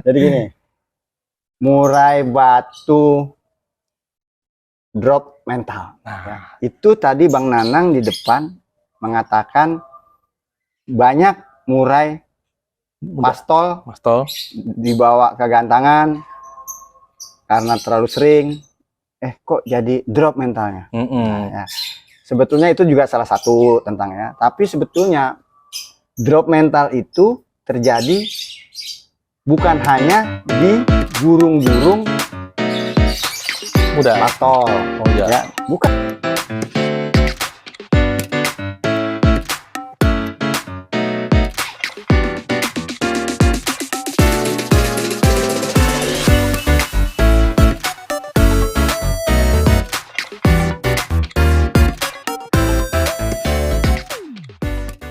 Jadi gini, murai batu drop mental. Nah, Itu tadi Bang Nanang di depan mengatakan banyak murai pastol Pastol. dibawa ke gantangan karena terlalu sering. Kok jadi drop mentalnya? Nah, ya. Sebetulnya itu juga salah satu tentangnya. Tapi sebetulnya drop mental itu terjadi bukan hanya di burung-burung Udah. pastol, Oh iya. ya, bukan.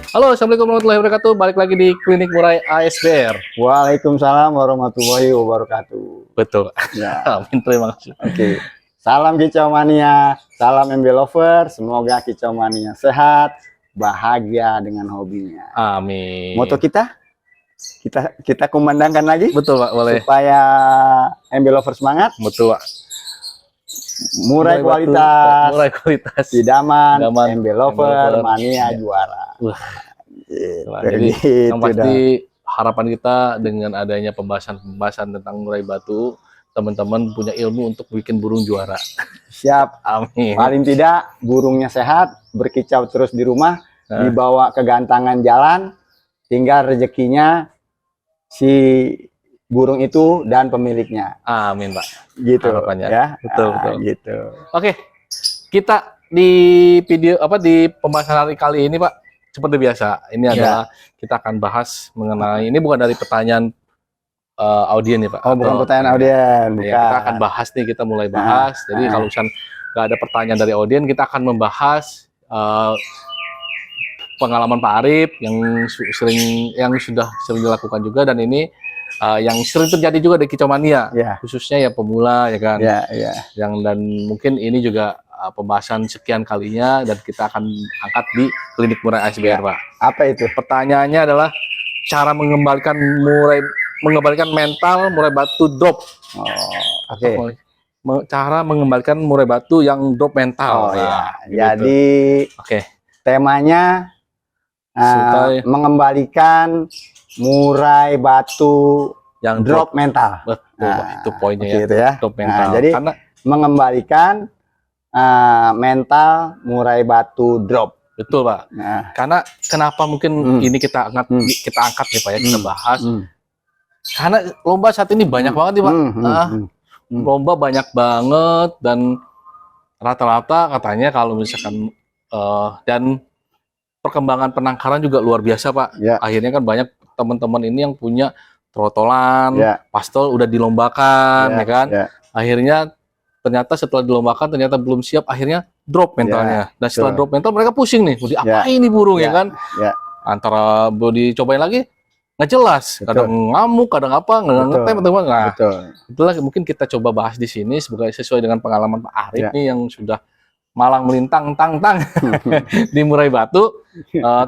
Halo, assalamualaikum warahmatullahi wabarakatuh. Balik lagi di Klinik Murai ASBR. Waalaikumsalam warahmatullahi wabarakatuh. Betul. Ya. Amin, terima kasih. Oke. Salam kicau mania, salam MB lover. Semoga kicau mania sehat, bahagia dengan hobinya. Amin. Moto kita kumandangkan lagi. Betul, Pak, boleh. Supaya MB lover semangat. Betul, Pak. Murai kualitas, murai kualitas, idaman, MB lover, mania juara. Jadi gitu yang pasti harapan kita dengan adanya pembahasan tentang murai batu, teman-teman punya ilmu untuk bikin burung juara. Siap. Amin. Paling tidak burungnya sehat, berkicau terus di rumah, dibawa ke gantangan jalan, tinggal rezekinya si burung itu dan pemiliknya. Amin, Pak. Gitu harapannya. Ya. Betul. Gitu. Oke. Kita di video di pembahasan hari kali ini, Pak, seperti biasa, ini adalah kita akan bahas mengenai, ini bukan dari pertanyaan audien ya, Pak. Oh, bukan pertanyaan audien, bukan. Ya, kita akan bahas nih, kita mulai bahas. Jadi kalau misalnya nggak ada pertanyaan dari audien, kita akan membahas pengalaman Pak Arif yang sudah sering dilakukan juga, dan ini yang sering terjadi juga di kicau mania, khususnya ya pemula, ya kan. Yang dan mungkin ini juga pembahasan sekian kalinya, dan kita akan angkat di Klinik Murai ASBR, Pak. Apa itu? Pertanyaannya adalah cara mengembalikan mental murai batu drop. Oke. Cara mengembalikan murai batu yang drop mental. Jadi temanya mengembalikan murai batu yang drop mental. Betul, itu poinnya gitu ya. Drop mental. Jadi karena mengembalikan mental murai batu drop. Betul, Pak. Karena kenapa mungkin ini kita angkat nih, Pak, ya, kita bahas. Karena lomba saat ini banyak banget nih, Pak. Lomba banyak banget, dan rata-rata katanya kalau misalkan dan perkembangan penangkaran juga luar biasa, Pak. Akhirnya kan banyak teman-teman ini yang punya trotolan, pastol udah dilombakan, ya kan. Akhirnya ternyata setelah dilombakan ternyata belum siap, akhirnya drop mentalnya. Dan setelah drop mental mereka pusing nih, mau diapain nih burung, ya kan. Antara mau dicobain lagi nggak jelas, kadang ngamuk, kadang apa, nggak ngetem, teman. Nah, itulah mungkin kita coba bahas di sini sesuai dengan pengalaman Pak Arif nih yang sudah malang melintang di murai batu,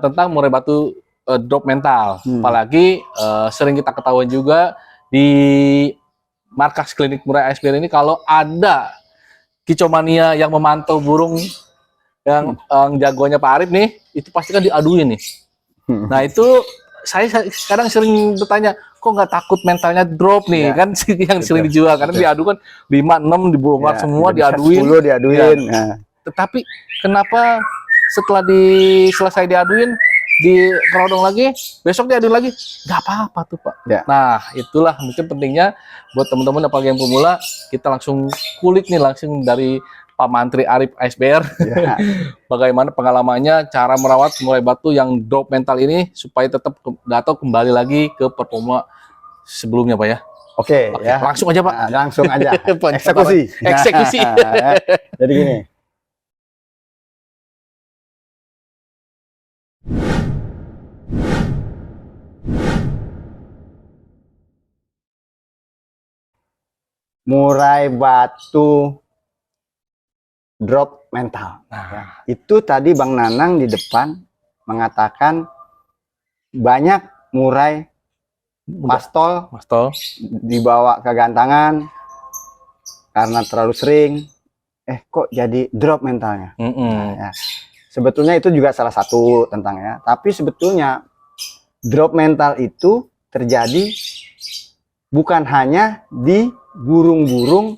tentang murai batu drop mental. Apalagi sering kita ketahuan juga di markas Klinik Murai ASBR ini, kalau ada kicau mania yang memantau burung yang jagoannya Pak Arif nih, itu pasti kan diaduin nih. Nah, itu saya kadang sering bertanya, kok nggak takut mentalnya drop nih, kan yang sering dijual, karena diadu kan 5-6 dibongkar semua, diaduin. 10 diaduin. Tetapi kenapa setelah selesai diaduin, kerodong lagi, besok diaduin lagi, nggak apa-apa tuh, Pak. Nah, itulah mungkin pentingnya buat teman-teman apalagi yang pemula, kita langsung kulik nih langsung dari Pak Mantri Arif ASBR. Bagaimana pengalamannya cara merawat murai batu yang drop mental ini supaya tetap kembali lagi ke performa sebelumnya, Pak, ya. Oke, ya. Langsung aja, Pak. Langsung aja. Eksekusi. Jadi gini. Murai batu drop mental. Itu tadi Bang Nanang di depan mengatakan banyak murai pastol, dibawa kegantangan karena terlalu sering, kok jadi drop mentalnya. Ya. Sebetulnya itu juga salah satu tentangnya, tapi sebetulnya drop mental itu terjadi bukan hanya di burung-burung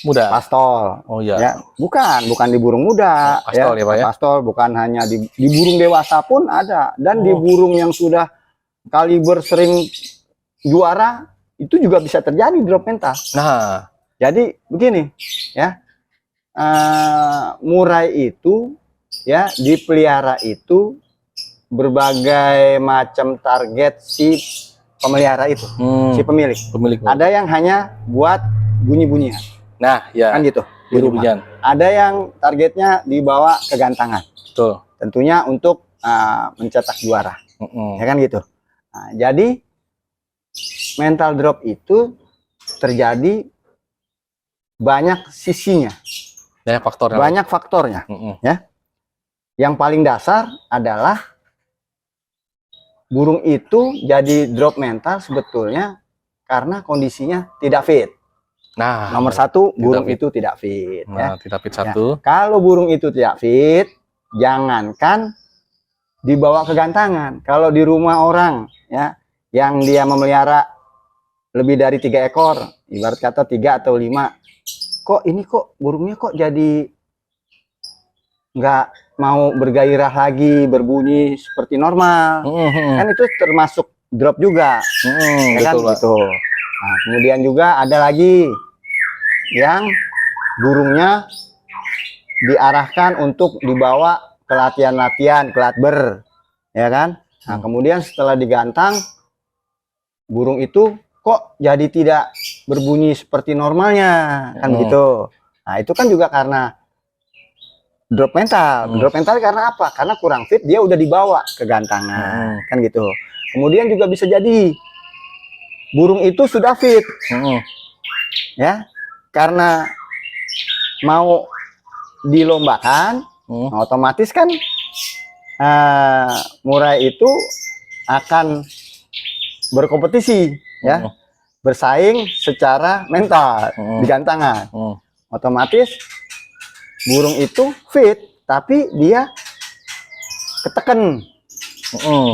muda, pastol. Oh iya. Ya, bukan di burung muda, pastol ya, Pak ya. Pastol bukan hanya di burung dewasa pun ada, dan di burung yang sudah kaliber sering juara itu juga bisa terjadi drop mental. Nah, jadi begini, ya, murai itu, ya, dipelihara itu berbagai macam target si pemelihara itu, si pemilik. Ada yang hanya buat bunyi-bunyian. Nah, ya. Kan gitu. Bunyi-bunyian. Ada yang targetnya dibawa kegantangan. Betul. Tentunya untuk mencetak juara. Ya kan gitu. Nah, jadi mental drop itu terjadi banyak sisinya. Banyak faktornya. Ya. Yang paling dasar adalah burung itu jadi drop mental sebetulnya karena kondisinya tidak fit. Nah, nomor satu, burung itu tidak fit. Nah, ya. Tidak fit satu. Ya. Kalau burung itu tidak fit, jangankan dibawa kegantangan. Kalau di rumah orang, ya, yang dia memelihara lebih dari 3 ekor, ibarat kata 3 atau 5, kok ini kok burungnya kok jadi nggak mau bergairah lagi, berbunyi seperti normal, kan itu termasuk drop juga, ya kan gitu. Nah, kemudian juga ada lagi yang burungnya diarahkan untuk dibawa ke latihan-latihan, ke latber, ya kan. Nah, kemudian setelah digantang, burung itu kok jadi tidak berbunyi seperti normalnya, kan gitu. Nah, itu kan juga karena drop mental. Drop mental karena apa? Karena kurang fit, dia udah dibawa ke gantangan, kan gitu. Kemudian juga bisa jadi burung itu sudah fit, ya, karena mau dilombakan, otomatis kan murai itu akan berkompetisi, ya, bersaing secara mental di gantangan. Otomatis burung itu fit, tapi dia ketekan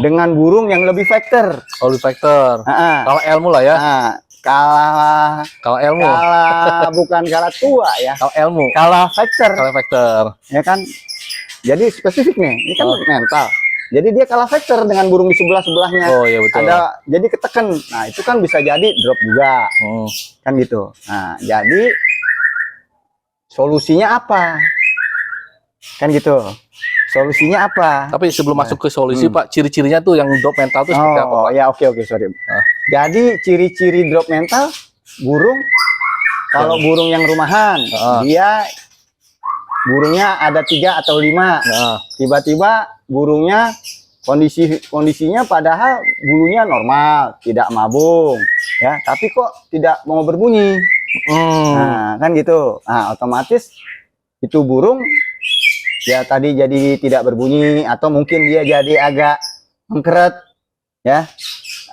dengan burung yang lebih fighter. Lebih fighter. Kalau ilmu lah ya. Kalah ilmu. Bukan kalah tua ya. Kalau ilmu. Kalah fighter. Ya kan. Jadi spesifik nih. Ini kan mental. Jadi dia kalah fighter dengan burung di sebelahnya. Oh iya betul. Jadi ketekan. Nah itu kan bisa jadi drop juga. Kan gitu. Nah jadi solusinya apa? Kan gitu. Solusinya apa? Tapi sebelum masuk ke solusi, Pak, ciri-cirinya tuh yang drop mental tuh seperti apa, Pak? Ya, oke, sorry. Jadi ciri-ciri drop mental burung, kalau burung yang rumahan, dia burungnya ada 3 atau 5. Tiba-tiba burungnya kondisinya padahal bulunya normal, tidak mabung, ya, tapi kok tidak mau berbunyi. Nah, kan gitu. Nah, otomatis itu burung ya tadi jadi tidak berbunyi, atau mungkin dia jadi agak mengkeret, ya,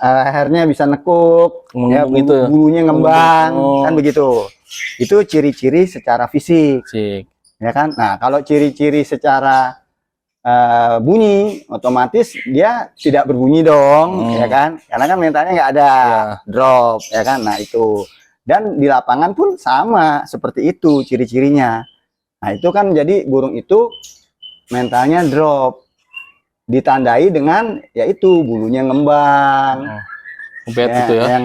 lehernya bisa nekuk, ya, bulunya ngembang, kan begitu. Itu ciri-ciri secara fisik, ya kan. Nah kalau ciri-ciri secara bunyi, otomatis dia tidak berbunyi dong, ya kan, karena kan mentalnya nggak ada, drop, ya kan. Nah itu, dan di lapangan pun sama seperti itu ciri-cirinya. Nah itu kan jadi burung itu mentalnya drop, ditandai dengan yaitu bulunya ngembang, gitu ya.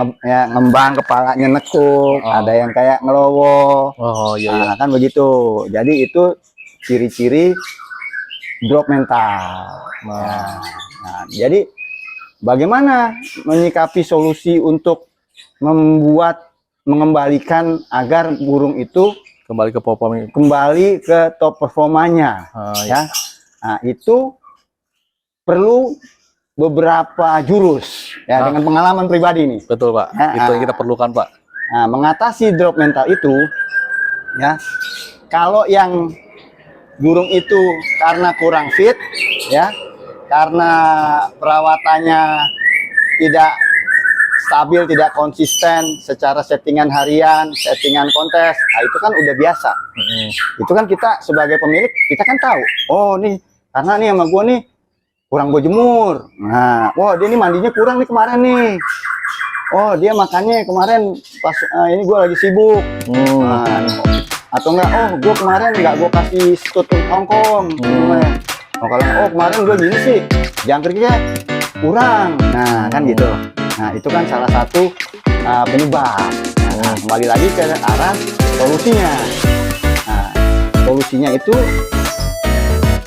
Ngembang, kepalanya nekuk, ada yang kayak ngelowo. Nah, kan begitu. Jadi itu ciri-ciri drop mental. Nah, jadi bagaimana menyikapi solusi untuk mengembalikan agar burung itu kembali ke top performanya, ya. Nah itu perlu beberapa jurus, ya, dengan pengalaman pribadi nih. Betul, Pak. Itu yang kita perlukan, Pak. Nah, mengatasi drop mental itu, ya, kalau yang burung itu karena kurang fit, ya, karena perawatannya tidak stabil, tidak konsisten secara settingan harian, settingan kontes, nah itu kan udah biasa. Itu kan kita sebagai pemilik, kita kan tahu, oh nih, karena nih sama gue nih, kurang gue jemur. Nah, wah dia nih mandinya kurang nih kemarin nih. Oh dia makannya kemarin pas ini gue lagi sibuk. Nah, atau enggak, oh gue kemarin nggak gue kasih tutup Hongkong. Oh kemarin gue gini sih, jangkriknya kurang. Nah kan gitu. Nah itu kan salah satu penyebab. Nah, kembali lagi ke arah solusinya. Nah, solusinya itu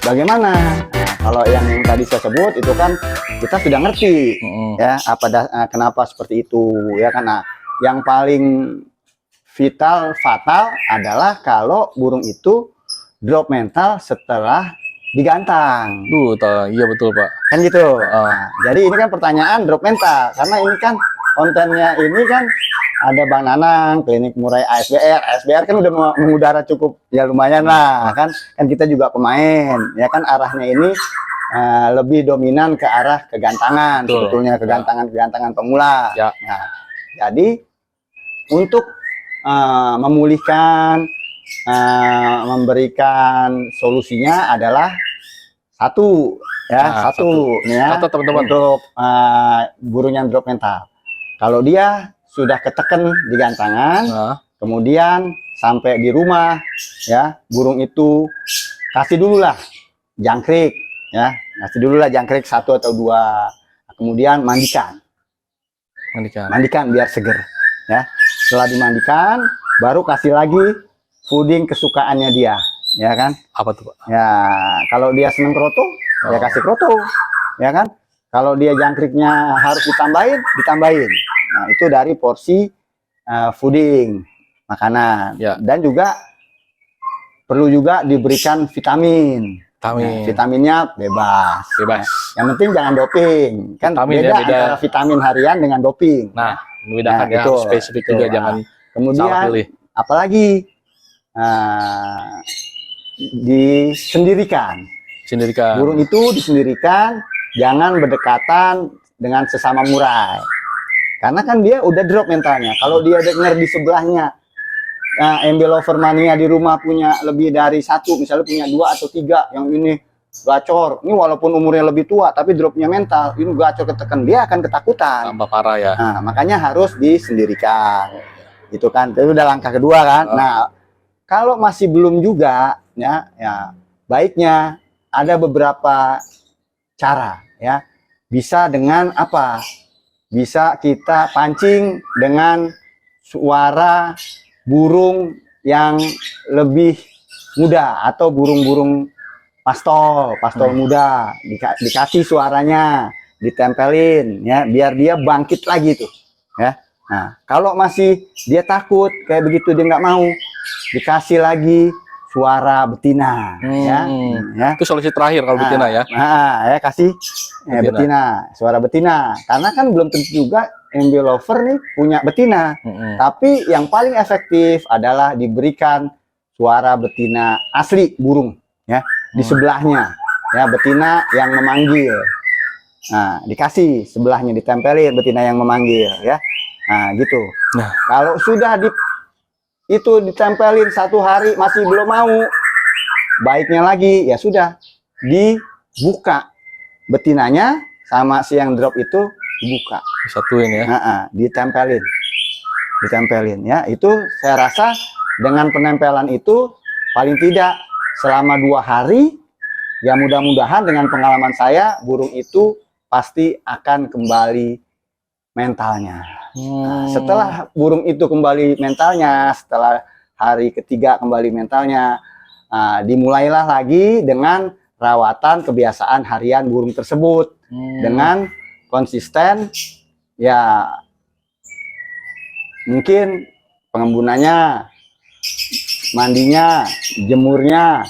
bagaimana? Nah, kalau yang tadi saya sebut itu kan kita sudah ngerti ya kenapa seperti itu ya, karena yang paling fatal adalah kalau burung itu drop mental setelah digantang. Iya betul Pak. Kan gitu. Nah, jadi ini kan pertanyaan drop mental, karena ini kan kontennya ini kan ada Bang Nanang, klinik murai ASBR. ASBR kan udah mengudara cukup ya lumayan lah kan kita juga pemain ya kan, arahnya ini lebih dominan ke arah kegantangan. Sebetulnya kegantangan pemula ya. Nah, jadi untuk memulihkan, memberikan solusinya adalah satu ya, teman-teman, untuk burung yang drop mental. Kalau dia sudah keteken di gantangan, kemudian sampai di rumah ya, burung itu kasih dulu lah jangkrik ya, satu atau dua, kemudian mandikan biar seger ya. Setelah dimandikan baru kasih lagi fooding kesukaannya dia ya kan. Apa tuh Pak? Ya kalau dia seneng kroto ya kasih kroto ya kan. Kalau dia jangkriknya harus ditambahin. Nah itu dari porsi fooding makanan ya. Dan juga perlu juga diberikan vitamin. Vitaminnya bebas. Yang penting jangan doping. Kan beda antara vitamin harian dengan doping. Nah, membedakan ya, spesifik juga jangan kemudian salah pilih. Apalagi disendirikan. Burung itu disendirikan, jangan berdekatan dengan sesama murai. Karena kan dia udah drop mentalnya. Kalau dia dengar di sebelahnya MB Lover Mania di rumah punya lebih dari satu, misalnya punya 2 atau 3, yang ini gacor, ini walaupun umurnya lebih tua tapi dropnya mental, ini gacor ketekan, dia akan ketakutan, tambah parah ya. Nah, makanya harus disendirikan itu kan, itu udah langkah kedua kan. Nah kalau masih belum juga ya baiknya ada beberapa cara ya. Bisa dengan apa, bisa kita pancing dengan suara burung yang lebih muda atau burung-burung pastol muda, dikasih suaranya, ditempelin ya, biar dia bangkit lagi tuh ya. Nah kalau masih dia takut kayak begitu, dia nggak mau, dikasih lagi suara betina ya. Itu solusi terakhir kalau betina ya. Nah ya kasih betina, suara betina, karena kan belum tentu juga MB Lover nih punya betina. Tapi yang paling efektif adalah diberikan suara betina asli burung ya, di sebelahnya ya, betina yang memanggil. Nah dikasih sebelahnya, ditempelin betina yang memanggil ya. Nah gitu. Nah kalau sudah itu ditempelin 1 hari masih belum mau, baiknya lagi ya sudah dibuka betinanya sama si yang drop itu, dibuka, disatuin ya. Ditempelin ya. Itu saya rasa dengan penempelan itu paling tidak selama 2 hari ya, mudah-mudahan dengan pengalaman saya burung itu pasti akan kembali mentalnya. Nah, setelah burung itu kembali mentalnya, setelah hari ketiga kembali mentalnya, dimulailah lagi dengan rawatan kebiasaan harian burung tersebut dengan konsisten ya, mungkin pengembunannya, mandinya, jemurnya,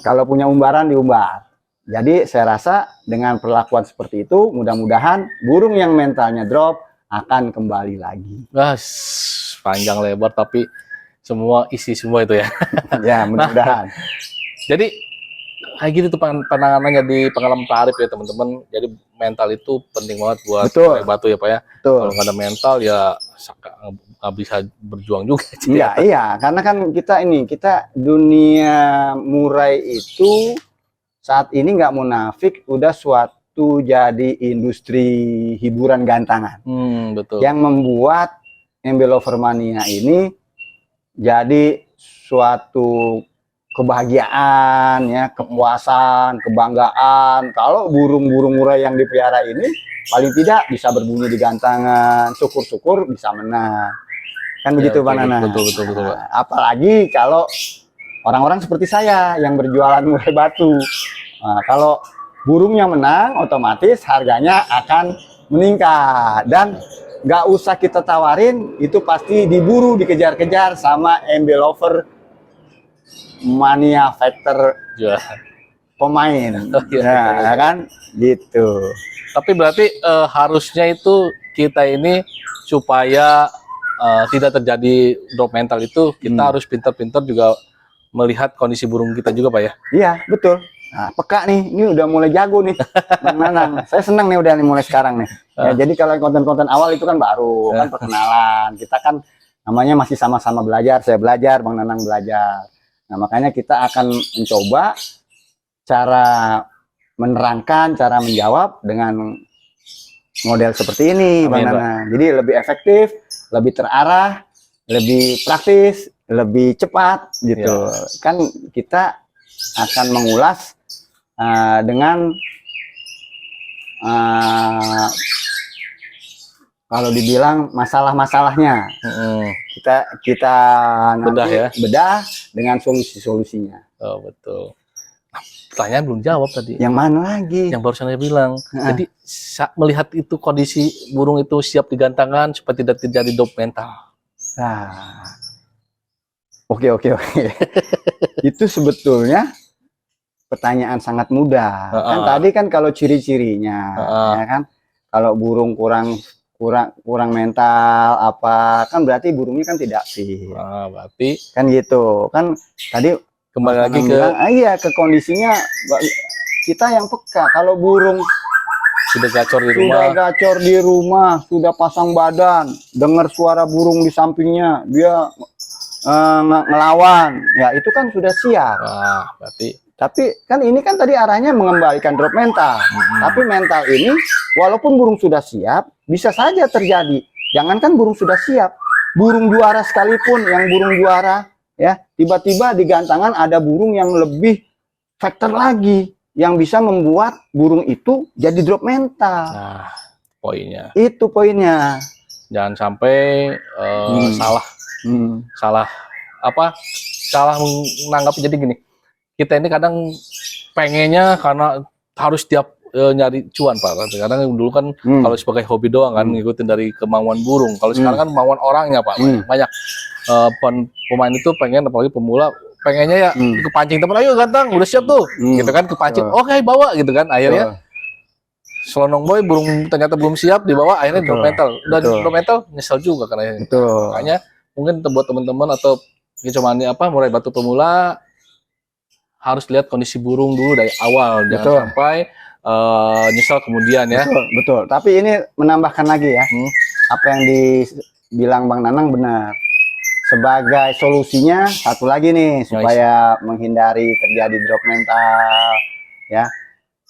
kalau punya umbaran diumbar. Jadi saya rasa dengan perlakuan seperti itu mudah-mudahan burung yang mentalnya drop akan kembali lagi. Panjang lebar tapi semua isi semua itu ya. Ya mudah-mudahan. Jadi kayak gitu tuh penanganannya di pengalaman Pak Arif ya teman-teman. Jadi mental itu penting banget buat Betul. murai batu ya Pak ya. Betul. Kalau nggak ada mental ya nggak bisa berjuang juga. Iya, karena kan kita dunia murai itu saat ini nggak munafik, udah suatu jadi industri hiburan gantangan. Betul. Yang membuat MB Lovermania ini jadi suatu kebahagiaan ya, kepuasan, kebanggaan. Kalau burung-burung murai yang dipelihara ini paling tidak bisa berbunyi di gantangan, syukur-syukur bisa menang. Kan begitu Bang Nana. Betul, Pak. Apalagi kalau orang-orang seperti saya yang berjualan murai batu. Nah, kalau burungnya menang, otomatis harganya akan meningkat. Dan nggak usah kita tawarin, itu pasti diburu, dikejar-kejar sama MB Lover Mania Factor pemain. Ya kan? Gitu. Tapi berarti harusnya itu kita ini supaya tidak terjadi drop mental itu kita harus pintar-pintar juga melihat kondisi burung kita juga Pak ya. Iya betul. Nah, peka nih, ini udah mulai jago nih Bang Nanang. Saya senang nih udah nih mulai sekarang nih. Ya, jadi kalau konten-konten awal itu kan baru kan perkenalan. Kita kan namanya masih sama-sama belajar. Saya belajar, Bang Nanang belajar. Nah makanya kita akan mencoba cara menerangkan, cara menjawab dengan model seperti ini, Bang Nanang. Jadi lebih efektif, lebih terarah, lebih praktis, lebih cepat gitu. Kan kita akan mengulas dengan kalau dibilang masalah-masalahnya. Kita bedah dengan solusi-solusinya. Oh betul. Pertanyaan belum jawab tadi. Yang mana lagi? Yang barusan saya bilang. Jadi melihat itu kondisi burung itu siap digantangan supaya tidak terjadi drop mental. Nah, oke. Itu sebetulnya pertanyaan sangat mudah. Kan tadi kan kalau ciri-cirinya, ya kan, kalau burung kurang mental apa, kan berarti burungnya kan tidak fit. Berarti kan gitu. Kan tadi kembali lagi ke kondisinya kita yang peka. Kalau burung sudah gacor di rumah, sudah pasang badan, dengar suara burung di sampingnya, dia ngelawan, ya itu kan sudah siap. Berarti. Tapi kan ini kan tadi arahnya mengembalikan drop mental. Tapi mental ini, walaupun burung sudah siap, bisa saja terjadi. Jangankan burung sudah siap, burung juara sekalipun, yang burung juara, ya tiba-tiba di gantangan ada burung yang lebih faktor lagi, yang bisa membuat burung itu jadi drop mental. Nah, poinnya. Itu poinnya. Jangan sampai salah menanggapi. Jadi gini, kita ini kadang pengennya karena harus tiap nyari cuan Pak. Kadang dulu kan kalau sebagai hobi doang kan ngikutin dari kemauan burung. Kalau sekarang kan kemauan orangnya Pak. Banyak pemain itu pengen, apalagi pemula, pengennya ya kepancing teman, ayo gantang udah siap tuh, gitu kan, kepancing, oke bawa gitu kan, akhirnya selonong boy burung ternyata belum siap dibawa, akhirnya drop mental. Udah drop mental nyesel juga karena makanya mungkin buat teman-teman atau cuma murai batu pemula harus lihat kondisi burung dulu dari awal, jangan sampai nyesel kemudian ya. Betul. Tapi ini menambahkan lagi ya, apa yang dibilang Bang Nanang benar. Sebagai solusinya satu lagi nih, supaya menghindari terjadi drop mental, ya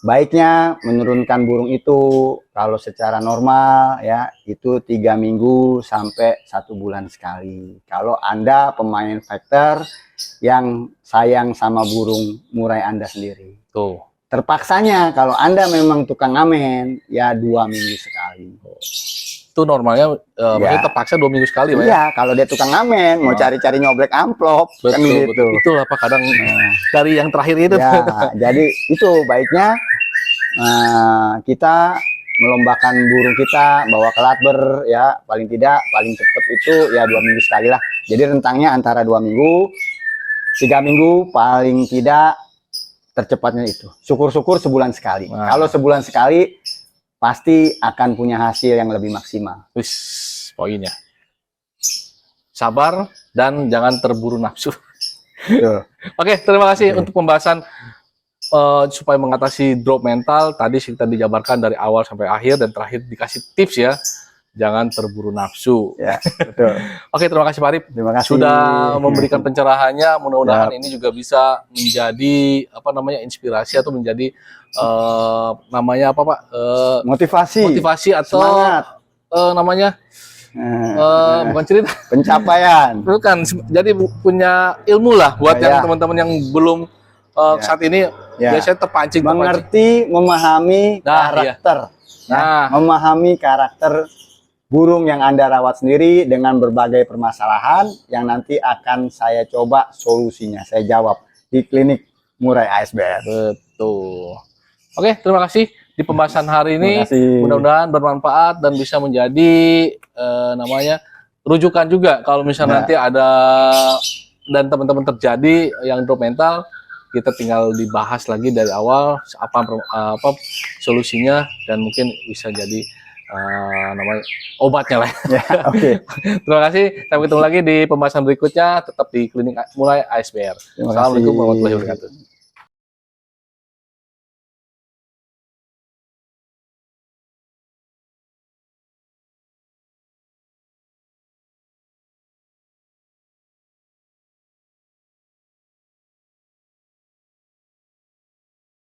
baiknya menurunkan burung itu kalau secara normal ya itu 3 minggu sampai 1 bulan sekali. Kalau Anda pemain factor yang sayang sama burung murai Anda sendiri, terpaksanya kalau Anda memang tukang ngamen ya 2 minggu sekali. Itu normalnya maksudnya terpaksa 2 minggu sekali Pak. Iya, kalau dia tukang ngamen mau cari-cari nyoblek amplop, kan gitu. Itu apa kadang dari yang terakhir itu. Ya, jadi itu baiknya kita melombakan burung kita bawa ke latber ya, paling cepat itu ya 2 minggu sekali lah. Jadi rentangnya antara 2 minggu 3 minggu, paling tidak tercepatnya itu. Syukur-syukur sebulan sekali. Kalau sebulan sekali pasti akan punya hasil yang lebih maksimal. Poinnya sabar dan jangan terburu nafsu. Oke, terima kasih untuk pembahasan supaya mengatasi drop mental tadi kita dijabarkan dari awal sampai akhir dan terakhir dikasih tips ya, jangan terburu nafsu. Ya, betul. Oke, terima kasih Pak Arif. Terima kasih. Sudah memberikan pencerahannya. Mudah-mudahan ini juga bisa menjadi inspirasi atau menjadi namanya apa Pak? Motivasi atau semangat. Bukan cerita. Pencapaian. Bukan. Jadi punya ilmu lah buat yang teman-teman yang belum saat ini biasanya terpancing. Mengerti, memahami karakter. Memahami karakter burung yang Anda rawat sendiri dengan berbagai permasalahan yang nanti akan saya coba solusinya. Saya jawab di klinik Murai ASBR. Betul. Oke, terima kasih di pembahasan hari ini. Mudah-mudahan bermanfaat dan bisa menjadi rujukan juga kalau misalnya nanti ada dan teman-teman terjadi yang drop mental, kita tinggal dibahas lagi dari awal apa solusinya dan mungkin bisa jadi obatnya lah. Oke. Terima kasih. Sampai ketemu lagi di pembahasan berikutnya. Tetap di Klinik Murai ASBR. Assalamualaikum warahmatullahi wabarakatuh.